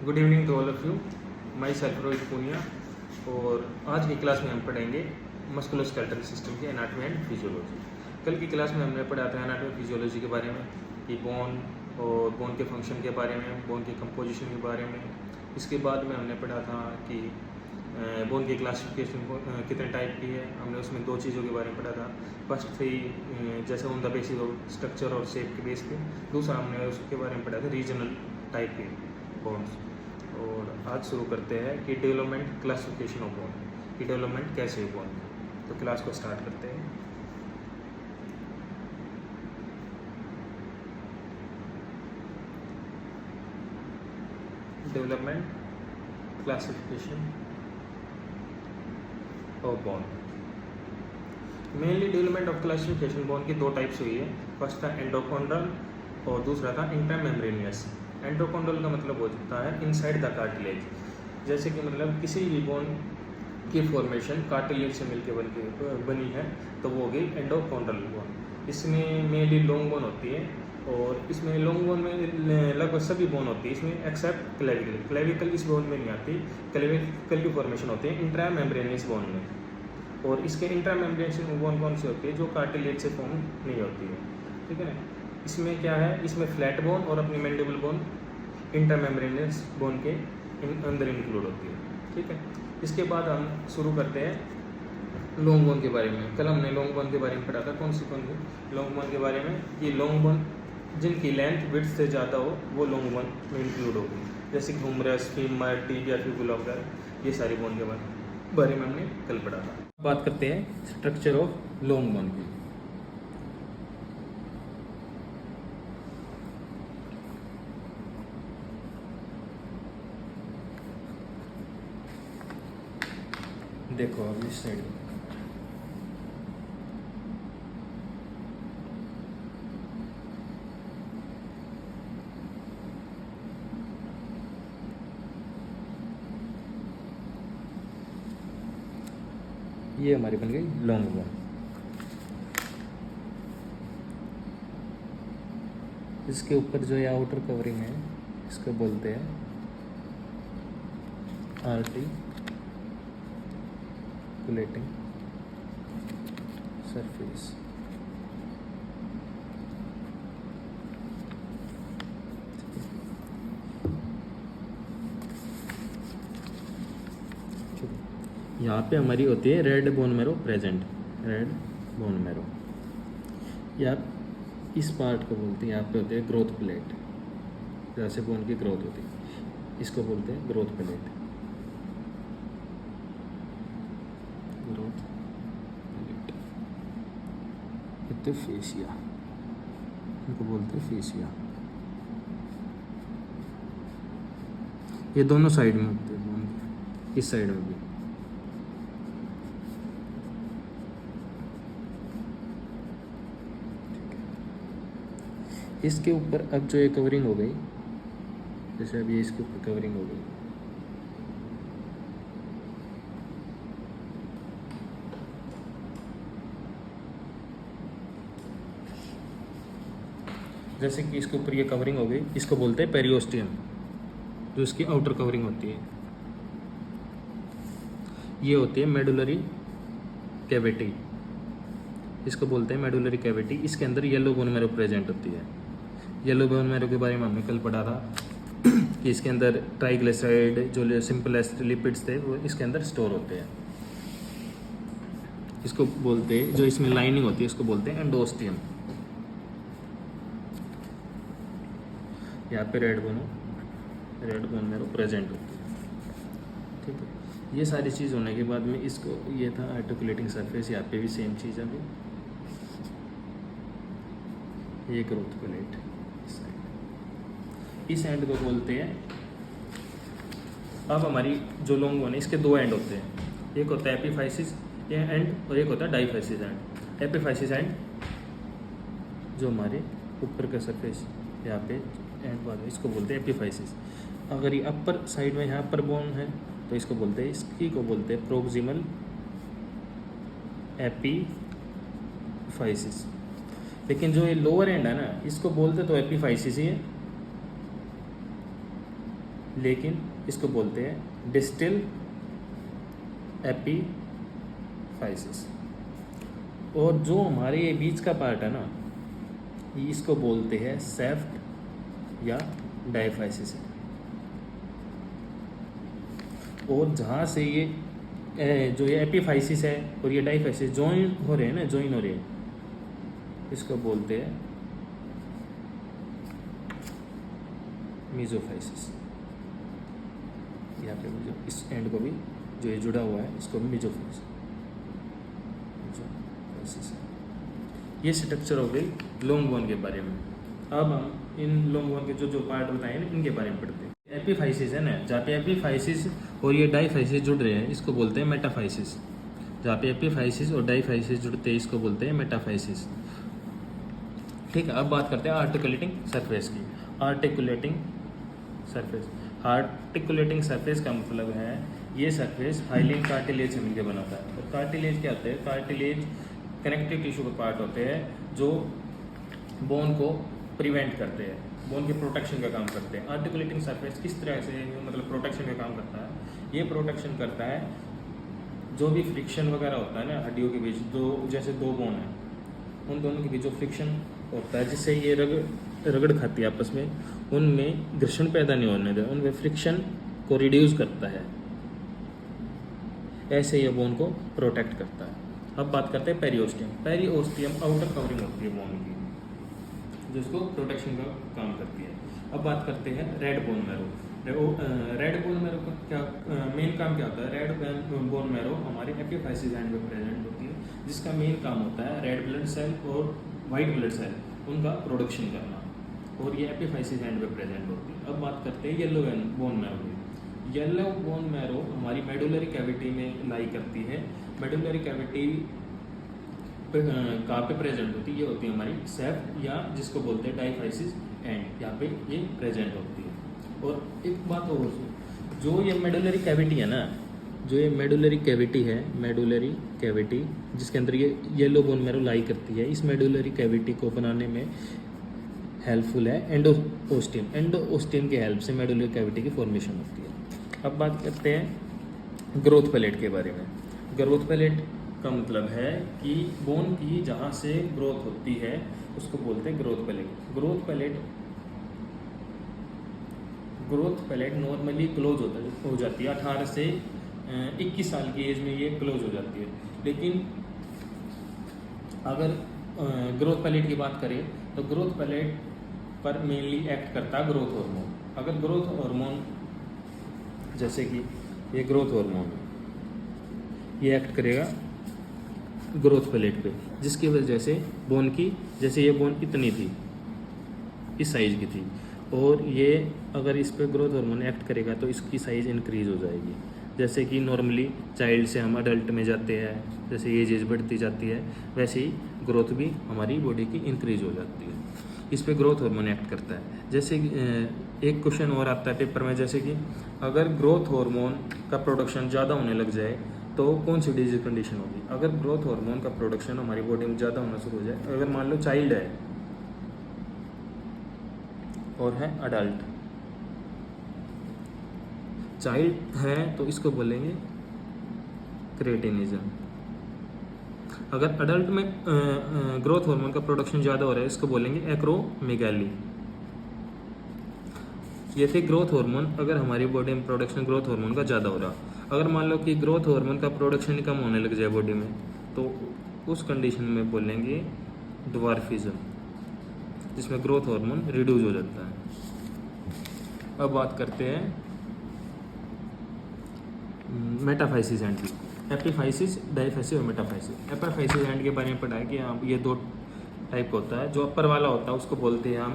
Good evening to all of you. Myself Rohit Punia. और आज की क्लास में हम पढ़ेंगे मस्कुलोस्केलेटल सिस्टम की एनाटॉमी एंड फिजियोलॉजी। कल की क्लास में हमने पढ़ा था एनाटॉमी फिजियोलॉजी के बारे में कि बोन और बोन के फंक्शन के बारे में, बोन की कंपोजिशन के बारे में। इसके बाद में हमने पढ़ा था कि बोन की क्लासिफिकेशन कितने टाइप की है। हमने उसमें दो चीज़ों के बारे में पढ़ा था। फर्स्ट थी जैसे on the basis of structure और शेप के बेस पे। दूसरा हमने उसके बारे में पढ़ा था रीजनल टाइप के बोन्स। और आज शुरू करते हैं कि डेवलपमेंट क्लासिफिकेशन ऑफ बोन, कि डेवलपमेंट कैसे है बोन। तो क्लास को स्टार्ट करते हैं। Development classification of bone. Mainly development of classification bone की दो टाइप्स हुई है। फर्स्ट था एंडोकॉन्ड्रल और दूसरा था इंट्रामेम्ब्रेनियस। एंडोकॉन्ड्रल का मतलब होता है इनसाइड द कार्टिलेज। जैसे कि मतलब किसी भी बोन की फॉर्मेशन कार्टिलेज से मिलकर बनी है तो वो हो गई एंडोकॉन्ड्रल बोन। इसमें मेनली लॉन्ग बोन होती है और इसमें लॉन्ग बोन में लगभग सभी बोन होती है इसमें एक्सेप्ट क्लेविकल। क्लेविकल इस बोन में नहीं आती। क्लेविकल की फॉर्मेशन होती है इंट्रामेम्ब्रेनियस बोन में। और इसके इंट्रामेम्ब्रेनियस बोन कौन सी होती है? जो कार्टिलेज से फॉर्म नहीं होती है। ठीक है ना। इसमें क्या है, इसमें फ्लैट बोन और अपनी मैंडिबल बोन इंटरमेम्ब्रेनियस बोन के अंदर इंक्लूड होती है। ठीक है। इसके बाद हम शुरू करते हैं लॉन्ग बोन के बारे में। कल हमने लॉन्ग बोन के बारे में पढ़ा था। कौन सी लॉन्ग बोन के बारे में कि लॉन्ग बोन जिनकी लेंथ विड्थ से ज़्यादा हो वो लॉन्ग बोन में इंक्लूड होगी। जैसे कि ह्यूमरस, फीमर, टिबिया, फिबुला वगैरह, ये सारी बोन के बारे में हमने कल पढ़ा था। बात करते हैं स्ट्रक्चर ऑफ लॉन्ग बोन की। देखो अब इस साइड ये हमारी बन गई लॉन्ग बोन। इसके ऊपर जो ये आउटर कवरिंग है इसको बोलते हैं आर्टिकुलेटिंग सरफेस। यहाँ पे हमारी होती है red bone marrow present, red bone marrow. या इस पार्ट को बोलते हैं, यहाँ पे होते हैं ग्रोथ प्लेट। जैसे बोन की ग्रोथ होती है इसको बोलते हैं growth plate. Growth plate fascia, इनको बोलते हैं फेसिया। ये दोनों साइड में होते हैं बोन के, इस साइड में भी। इसके ऊपर अब जो ये कवरिंग हो गई, जैसे अभी इसके ऊपर कवरिंग हो गई, जैसे कि इसके ऊपर ये कवरिंग हो गई, इसको बोलते हैं पेरियोस्टियम, जो इसकी आउटर कवरिंग होती है। ये होती है मेडुलरी कैविटी, इसको बोलते हैं मेडुलरी कैविटी। इसके अंदर येलो बोन मैरो प्रेजेंट होती है। येलो बोन मैरो के बारे में हमने कल पढ़ा था कि इसके अंदर ट्राइग्लिसराइड जो सिंपल लिपिड्स थे वो इसके अंदर स्टोर होते हैं। इसको बोलते हैं, जो इसमें लाइनिंग होती है इसको बोलते हैं एंडोस्टियम। यहाँ पे रेड बोन मैरो प्रेजेंट होती है। ठीक है। ये सारी चीज़ होने के बाद में इसको, ये था आर्टिकुलेटिंग सरफेस। यहाँ पे भी सेम चीज़ है। अभी ये ग्रोथ प्लेट इस एंड को बोलते हैं। अब हमारी जो लॉन्ग बोन है इसके दो एंड होते हैं। एक होता है एपिफाइसिस एंड और एक होता है डाइफाइसिस एंड। एपिफाइसिस एंड जो हमारे ऊपर का सरफेस यहाँ पे एंड वाला, इसको बोलते हैं एपिफाइसिस। अगर ये अपर साइड में यहाँ पर बोन है तो इसको बोलते हैं, इसकी को बोलते हैं प्रोक्सिमल एपिफाइसिस। लेकिन जो ये लोअर एंड है ना, इसको बोलते तो एपिफाइसिस ही है। लेकिन इसको बोलते हैं डिस्टल एपीफाइसिस। और जो हमारे ये बीच का पार्ट है ना, इसको बोलते हैं सेफ्ट या डायफाइसिस। और जहाँ से ये जो ये एपीफाइसिस है और ये डायफाइसिस जॉइन हो रहे हैं ना, जॉइन हो रहे हैं, इसको बोलते हैं मेसोफाइसिस। यहाँ पे जो इस एंड को भी जो ये जुड़ा हुआ है इसको भी मेसोफाइसिस है। ये स्ट्रक्चर हो गई लॉन्ग बोन के बारे में। अब हम इन लॉन्ग बोन के जो पार्ट बताए ना, इनके बारे में पढ़ते हैं। एपीफाइसिस है ना, जहाँ पे एपीफाइसिस और ये डायफाइसिस जुड़ रहे हैं इसको बोलते हैं मेटाफाइसिस। जहाँ पे एपीफाइसिस और डायफाइसिस जुड़ते हैं इसको बोलते हैं मेटाफाइसिस। ठीक है, अब बात करते हैं आर्टिकुलेटिंग सरफेस की। आर्टिकुलेटिंग सरफेस, आर्टिकुलेटिंग सरफेस का मतलब है ये सरफेस हाइलिन कार्टिलेज से मिलकर बनाता है। और कार्टिलेज क्या होते हैं? कार्टिलेज कनेक्टिव टिश्यू के पार्ट होते हैं जो बोन को प्रिवेंट करते हैं, बोन के प्रोटेक्शन का काम करते हैं। आर्टिकुलेटिंग सरफेस किस तरह से मतलब प्रोटेक्शन का काम करता है? ये प्रोटेक्शन करता है जो भी फ्रिक्शन वगैरह होता है ना हड्डियों के बीच, दो जैसे दो बोन है उन दोनों के बीच जो फ्रिक्शन होता है जिससे ये रगड़ खाती है आपस में, उनमें घर्षण पैदा नहीं होने देता, उनमें फ्रिक्शन को रिड्यूस करता है। ऐसे ये बोन को प्रोटेक्ट करता है। अब बात करते हैं पेरिओस्टियम। पेरिओस्टियम आउटर कवरिंग होती है बोन की जिसको प्रोटेक्शन का काम करती है। अब बात करते हैं red bone marrow. Red bone marrow का क्या मेन काम क्या होता है? रेड बोन मैरो हमारे एपीफाइसिस एंड में प्रेजेंट होती है, जिसका मेन काम होता है रेड ब्लड सेल और वाइट ब्लड सेल उनका प्रोडक्शन करना, और ये एपीफाइसिस एंड में प्रेजेंट होती है। अब बात करते हैं yellow bone marrow. Yellow bone marrow हमारी मेडुलरी कैविटी में लाई करती है। मेडुलरी कैविटी कहाँ पे प्रेजेंट होती है? ये होती है हमारी सेफ्ट या जिसको बोलते हैं डायफाइसिस एंड, यहाँ पे ये प्रेजेंट होती है। और एक बात और, जो ये मेडुलरी कैविटी है ना, जो ये मेडुलरी कैविटी है, मेडुलरी कैविटी जिसके अंदर ये येलो बोन मैरो लाई करती है, इस मेडुलरी कैविटी को बनाने में हेल्पफुल है एंडोओस्टियम। एंडोओस्टियम की हेल्प से मेडुलरी कैविटी की फॉर्मेशन होती है। अब बात करते हैं ग्रोथ पैलेट के बारे में। ग्रोथ पैलेट का मतलब है कि बोन की जहाँ से ग्रोथ होती है उसको बोलते हैं growth plate. Growth plate normally close हो जाती है 18 से 21 साल की एज में ये क्लोज हो जाती है। लेकिन अगर ग्रोथ पैलेट की बात करें तो ग्रोथ पैलेट पर मेनली एक्ट करता है ग्रोथ हार्मोन। अगर ग्रोथ हार्मोन, जैसे कि ये ग्रोथ हार्मोन ये एक्ट करेगा ग्रोथ पैलेट पे, जिसकी वजह से बोन की, जैसे ये बोन इतनी थी, इस साइज़ की थी, और ये अगर इस पे ग्रोथ हार्मोन एक्ट करेगा तो इसकी साइज़ इंक्रीज़ हो जाएगी। जैसे कि नॉर्मली चाइल्ड से हम अडल्ट में जाते हैं, जैसे एज बढ़ती जाती है, वैसे ही ग्रोथ भी हमारी बॉडी की इंक्रीज़ हो जाती है। इस पे ग्रोथ हार्मोन एक्ट करता है। जैसे एक क्वेश्चन और आता है पेपर में, जैसे कि अगर ग्रोथ हार्मोन का प्रोडक्शन ज़्यादा होने लग जाए तो कौन सी डिजीज कंडीशन होगी? अगर ग्रोथ हार्मोन का प्रोडक्शन हमारी बॉडी में ज़्यादा होना शुरू हो जाए, अगर मान लो चाइल्ड है और है अडल्ट, चाइल्ड है तो इसको बोलेंगे क्रेटिनिज्म। अगर अडल्ट में ग्रोथ हार्मोन का प्रोडक्शन ज़्यादा हो रहा है इसको बोलेंगे एक्रोमेगाली। ये थे ग्रोथ हार्मोन अगर हमारी बॉडी में प्रोडक्शन ग्रोथ हार्मोन का ज़्यादा हो रहा। अगर मान लो कि ग्रोथ हार्मोन का प्रोडक्शन कम होने लग जाए बॉडी में तो उस कंडीशन में बोलेंगे ड्वार्फिज्म, जिसमें ग्रोथ हार्मोन रिड्यूस हो जाता है। अब बात करते हैं मेटाफाइसिस एंड की। एपीफाइसिस, डायफाइसिस और मेटाफाइसिस। एपीफाइसिस एंड के बारे में पढ़ा है कि हाँ ये दो टाइप होता है। जो अपर वाला होता है उसको बोलते हैं हम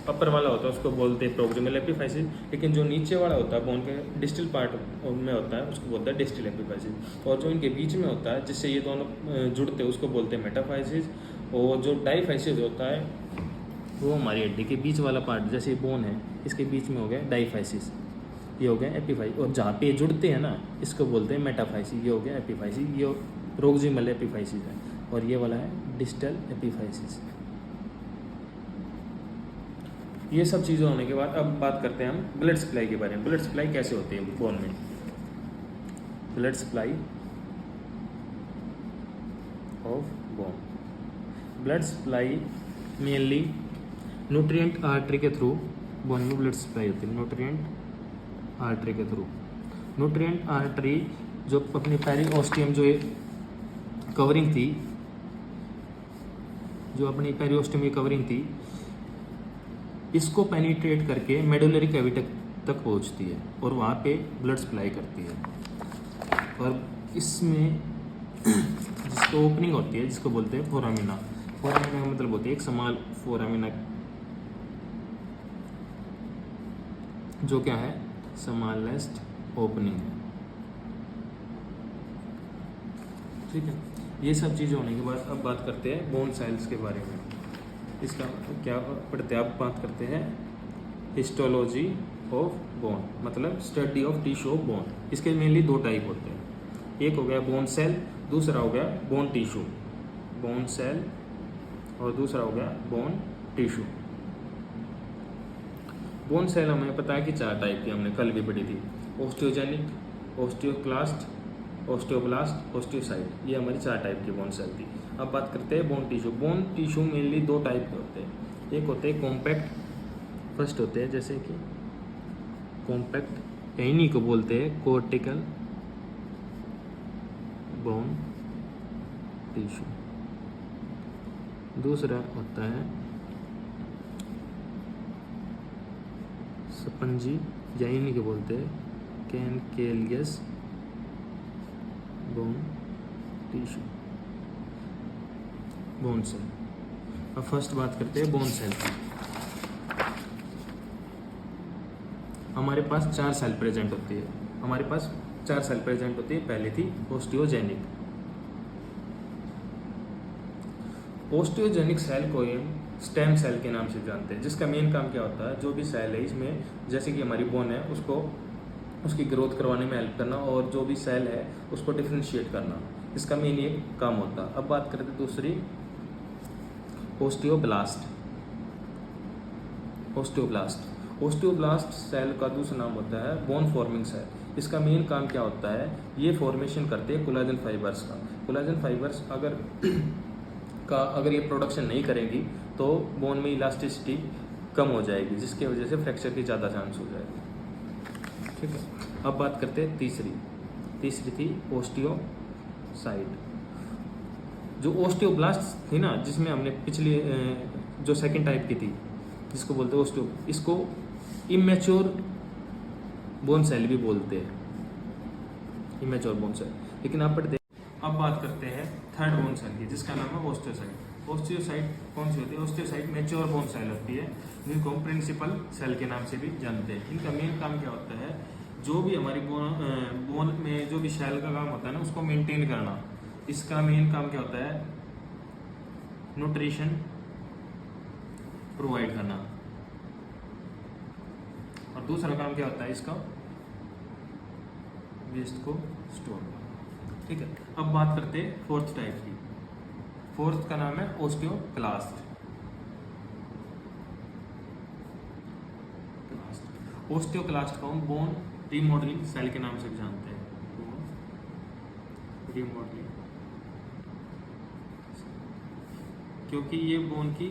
अपर वाला होता है उसको बोलते हैं प्रोक्सिमल एपीफाइसिस, लेकिन जो नीचे वाला होता है बोन के डिस्टल पार्ट में होता है उसको बोलते हैं डिस्टल एपीफाइसिस। और जो इनके बीच में होता है जिससे ये दोनों जुड़ते हैं उसको बोलते हैं मेटाफाइसिस। और जो डायफाइसिस होता है वो हमारी हड्डी के बीच वाला पार्ट, जैसे बोन है इसके बीच में हो गया डायफाइसिस, ये हो गया एपीफाइसिस। और जहाँ पे जुड़ते हैं ना इसको बोलते हैं मेटाफाइसिस, ये हो गया एपीफाइसिस। ये प्रोक्सिमल एपीफाइसिस है और ये वाला है डिस्टल एपीफाइसिस। ये सब चीज़ें होने के बाद अब बात करते हैं हम ब्लड सप्लाई के बारे में। ब्लड सप्लाई कैसे होती है बोन में? Blood supply of bone, blood supply mainly nutrient artery के थ्रू बोन में ब्लड सप्लाई होती है। न्यूट्रिएंट आर्टरी के थ्रू, न्यूट्रिएंट आर्टरी जो अपनी पेरिओस्टियम जो कवरिंग थी, जो अपनी पेरिओस्टियम की कवरिंग थी, इसको पेनिट्रेट करके मेडुलरी कैविटी तक पहुंचती है और वहाँ पे ब्लड सप्लाई करती है। और इसमें जिसको ओपनिंग होती है, जिसको बोलते हैं फोरामिना। फोरामिना का मतलब होती है एक स्मॉल फोरामिना, जो क्या है, स्मॉलेस्ट ओपनिंग है। ठीक है, ये सब चीज़ें होने के बाद अब बात करते हैं बोन सेल्स के बारे में। इसका क्या पढ़ते हैं? आप बात करते हैं हिस्टोलॉजी ऑफ बोन, मतलब study of tissue of bone. इसके मेनली दो टाइप होते हैं, एक हो गया बोन सेल, दूसरा हो गया बोन टिश्यू। बोन सेल और दूसरा हो गया बोन टिश्यू। बोन सेल हमें पता है कि 4 टाइप की, हमने कल भी पढ़ी थी। ओस्टियोजेनिक, ओस्टियोक्लास्ट, ओस्टियोब्लास्ट, ओस्टियोसाइट, ये हमारी 4 टाइप की बोन सेल थी। अब बात करते हैं bone tissue. Bone tissue mainly 2 type के होते हैं, एक होते हैं कॉम्पैक्ट, फर्स्ट होते हैं जैसे कि कॉम्पैक्ट, इन्हीं को बोलते हैं कोर्टिकल बोन टिश्यू। दूसरा होता है स्पंजी, या इन्हीं को बोलते हैं कैनकेलियस बोन टिश्यू, बोन सेल। अब फर्स्ट बात करते हैं बोन सेल की। हमारे पास 4 सेल प्रेजेंट होती है, हमारे पास 4 सेल प्रेजेंट होती है। पहली थी ओस्टियोजेनिक। ओस्टियोजेनिक सेल को हम स्टेम सेल के नाम से जानते हैं, जिसका मेन काम क्या होता है, जो भी सेल है इसमें, जैसे कि हमारी बोन है, उसको उसकी ग्रोथ करवाने में हेल्प करना, और जो भी सेल है उसको डिफ्रेंशिएट करना, इसका मेन ये काम होता है। अब बात करते हैं दूसरी, ओस्टियोब्लास्ट। ओस्टियोब्लास्ट, ओस्टियोब्लास्ट सेल का दूसरा नाम होता है बोन फॉर्मिंग सेल। इसका मेन काम क्या होता है, ये फॉर्मेशन करते हैं कोलाजन फाइबर्स का। कोलाजन फाइबर्स अगर ये प्रोडक्शन नहीं करेंगी तो बोन में इलास्टिसिटी कम हो जाएगी, जिसकी वजह से फ्रैक्चर की ज़्यादा चांस हो जाएगी। ठीक है, अब बात करते हैं तीसरी थी ओस्टियोसाइट। जो ओस्टियोब्लास्ट थी ना, जिसमें हमने पिछली जो सेकंड टाइप की थी, जिसको बोलते हैं ओस्टियो, इसको इमेच्योर बोन सेल भी बोलते हैं, इमेच्योर बोन सेल। लेकिन आप पढ़ते, अब बात करते हैं थर्ड बोन सेल की, जिसका नाम है ओस्टियोसाइट। ओस्टियोसाइट कौन सी होती है? ओस्टियोसाइट मैच्योर बोन सेल होती है, जिनको हम प्रिंसिपल सेल के नाम से भी जानते हैं। इनका मेन काम क्या होता है, जो भी हमारी बोन में जो भी सेल का काम होता है ना, उसको मेंटेन करना। इसका मेन काम क्या होता है, न्यूट्रिशन प्रोवाइड करना, और दूसरा काम क्या होता है इसका, वेस्ट को स्टोर करना। ठीक है, अब बात करते हैं फोर्थ टाइप की। फोर्थ का नाम है ओस्टियोक्लास्ट। ओस्टियोक्लास्ट को हम बोन रीमॉडलिंग सेल के नाम से भी जानते हैं, रीमॉडलिंग, क्योंकि ये बोन की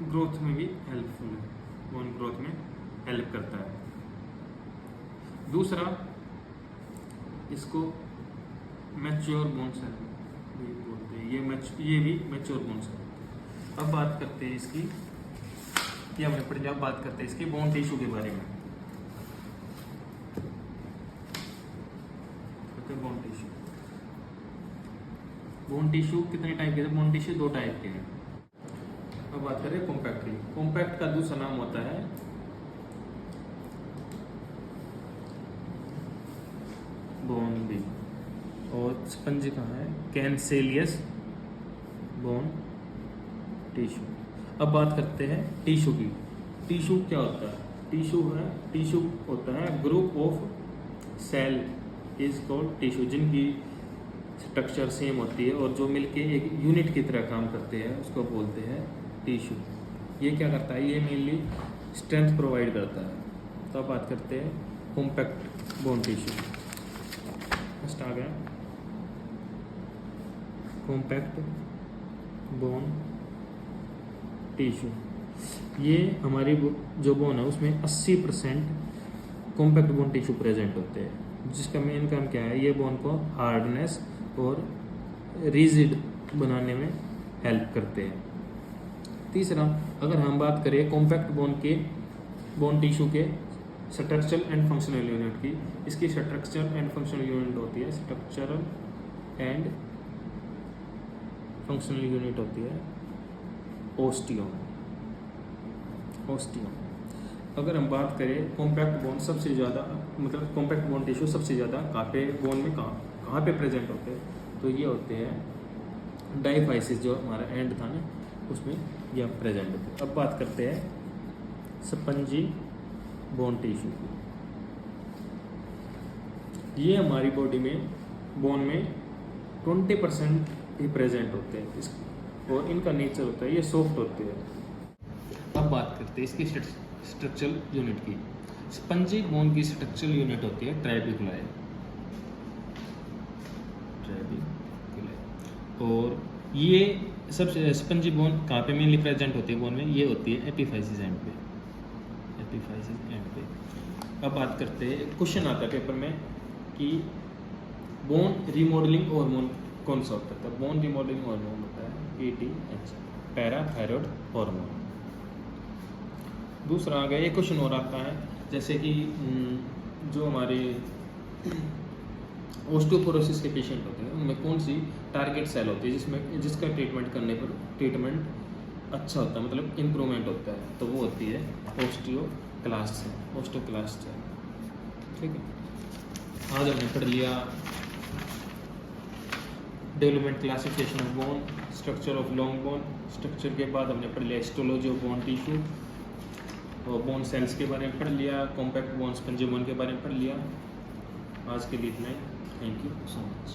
ग्रोथ में भी हेल्पफुल है, बोन ग्रोथ में हेल्प करता है। दूसरा, इसको मैच्योर बोन सेल भी बोलते हैं, ये भी मैच्योर बोन सेल। अब बात करते हैं इसकी, ये हमने पढ़ी, अब बात करते हैं इसकी बोन टिश्यू के बारे में। बोन टिश्यू, बोन टिश्यू कितने टाइप के हैं? बोन टिश्यू 2 टाइप के हैं। अब बात करें कॉम्पैक्ट की। कॉम्पैक्ट का दूसरा नाम होता है बोन बी, और स्पंजी कहाँ है, कैनसेलियस बोन टिश्यू। अब बात करते हैं टिश्यू की। टिश्यू क्या होता है? टिश्यू होता है group of cell is called tissue, जिनकी स्ट्रक्चर सेम होती है और जो मिलके एक यूनिट की तरह काम करते हैं, उसको बोलते हैं टिश्यू। ये क्या करता है, ये मेनली स्ट्रेंथ प्रोवाइड करता है। तो अब बात करते हैं कॉम्पैक्ट बोन टिश्यू। फर्स्ट आ गया कॉम्पैक्ट बोन टिश्यू। ये हमारी जो बोन है उसमें 80% कॉम्पैक्ट बोन टिश्यू प्रेजेंट होते हैं, जिसका मेन काम क्या है, ये बोन को हार्डनेस और रिजिड बनाने में हेल्प करते हैं। तीसरा, अगर हम बात करें कॉम्पैक्ट बोन टिश्यू के स्ट्रक्चरल एंड फंक्शनल यूनिट की, इसकी स्ट्रक्चरल एंड फंक्शनल यूनिट होती है, स्ट्रक्चरल एंड फंक्शनल यूनिट होती है ओस्टियम। अगर हम बात करें कॉम्पैक्ट बोन सबसे ज़्यादा, मतलब कॉम्पैक्ट बोन टिश्यू सबसे ज़्यादा कहाँ पे बोन में कहाँ पे प्रेजेंट होते हैं, तो ये होते हैं डायफाइसिस, जो हमारा एंड था ना उसमें ये प्रेजेंट होते हैं। अब बात करते हैं स्पंजी बोन टिश्यू की। ये हमारी बॉडी में बोन में 20% ही प्रेजेंट होते हैं और इनका नेचर होता है ये सॉफ्ट होते हैं। अब बात करते हैं इसकी स्ट्रक्चरल यूनिट की। स्पंजी बोन की स्ट्रक्चरल यूनिट होती है ट्रैबिकुलाई, और ये सबसे स्पंजी बोन कहाँ पे मेनली प्रेजेंट होती है बोन में, ये होती है एपिफाइसिस एंड पे। अब बात करते हैं, क्वेश्चन आता है पेपर में कि बोन रिमॉडलिंग हार्मोन कौन सा होता है, तो बोन रिमॉडलिंग हार्मोन होता है PTH, पैराथायरॉयड हार्मोन। दूसरा आ गया, ये क्वेश्चन और आता है जैसे कि जो हमारे ऑस्टियोपोरोसिस के पेशेंट होते हैं उनमें कौन सी टारगेट सेल होती है जिसका ट्रीटमेंट करने पर ट्रीटमेंट अच्छा होता है, मतलब इम्प्रूवमेंट होता है, तो वो होती है ऑस्टियोक्लास्ट सेल। ठीक है, आज हमने पढ़ लिया development classification of bone, structure of long bone, structure के बाद हमने पढ़ लिया हिस्टोलॉजी ऑफ बोन टिश्यू और बोन सेल्स के बारे में पढ़ लिया, कॉम्पैक्ट बोन, स्पंजी बोन के बारे में पढ़ लिया। आज के लिए इतना ही। Thank you so much.